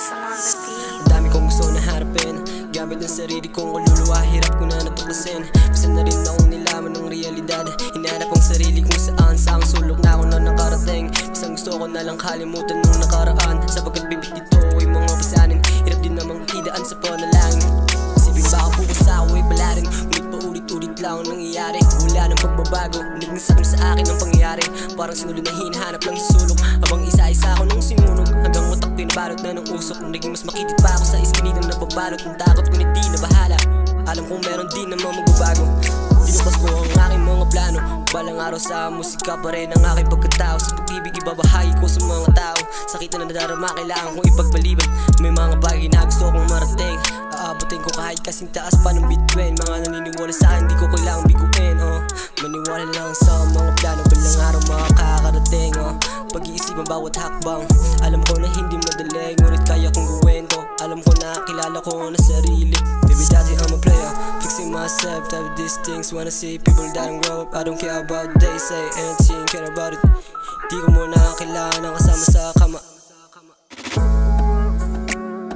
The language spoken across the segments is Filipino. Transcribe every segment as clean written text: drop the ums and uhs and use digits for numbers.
Awesome on the beat. Ang dami kong gusto na harapin, gamit ang sarili kong kaluluwa, hirap ko na natuklasin. Gusto na rin akong nilaman ng realidad, hinahanap ang sarili kung saan sa ang sulok na ako na nakarating. Isang gusto ko na lang kalimutan nung nakaraan, sapagkat bibig dito ay mga pasanin. Hirap din namang idaan sa panalangin. Isipin ba ako sa ako ay balarin, ngunit paulit-ulit lang ang nangyayari. Wala ng pagbabago, naging sakit sa akin ang pangyayari. Parang sinulod na hinahanap lang sa sulok, habang isa-isa ako nung sinunog, hanggang utak pinabalot na ng usok. Naging mas makitid pa ako sa iskinitang nababalot ng takot, ngunit di na bahala. Alam kong meron din namang magbabago. Dinukas ko ang aking mga plano, balang araw sa musika pa rin ang aking pagkatao. Sa pag-ibig ibabahagi ko sa mga tao, sakit na nadarama kailangan kong ipagpaliban. May mga bagay na gusto kong marating, aabutin ko kahit kasing taas pa ng bituin. Mga naniniwala sa akin, di ko kailangang biguin. Maniwala lang sa mga plano, balang araw makakarating. Pag-iisipan bawat hakbang, alam ko na hindi madali, ngunit kaya kong gawin to. Alam ko na kilala ko na sarili. Baby daddy I'm a player, fixing myself, type of these things. Wanna see people that don't grow up, I don't care about they say anything, care about it. Di ko muna kailangan ng kasama sa kama.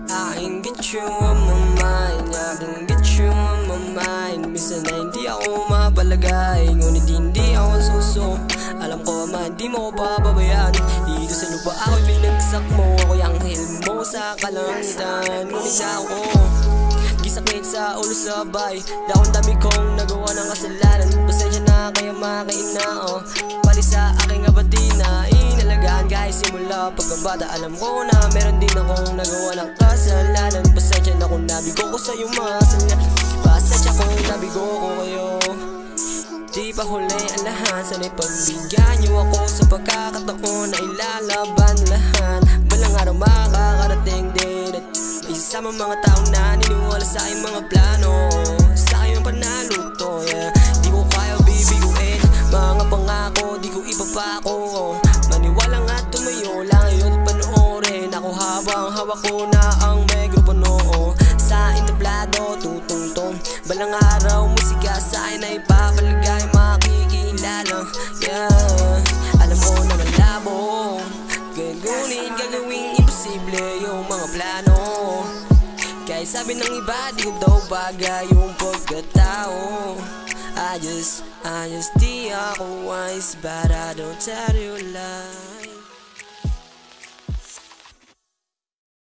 I can get you on my mind, I can get you on my mind. Minsan na hindi ako mapalagay, ngunit hindi ako suso. Alam ko man, di mo ko pababayaan. Dito sa lupa ako'y binagsak mo, ako'y anghel mo sa kalangitan. Ngunit ako gisakit sa ulo sabay, dahon dami kong nagawa ng kasalanan. Pasensya na kaya makaina, pali sa aking abatina. Inalagaan kahit simula pagkabata, alam ko na meron din akong nagawa ng kasalanan. Pasensya na kung nabigo ko sa iyong mga kasalanan, pasensya kung nabigo ko kayo. Di pa huli ang lahat, sana'y pagbigyan niyo ako sa pagkakataon na ilalaban lahat. Balang araw makakarating din at isasama mga taong naniniwala sa aking mga plano. Sa aking panalo to, yeah. Di ko kaya bibiguin, mga pangako di ko ipapako. Maniwala nga tumayo lang yun at panoorin ako habang hawak ko na ang mikropono. Sa entablado tutungtong, balang araw musika sa akin ay papalagay, makikilala, yeah. Alam ko na malabo, ngunit gagawing imposible yung mga plano. Kahit sabi ng iba di daw bagay yung pagkatao. I just di ako wise, but I don't tell you lie.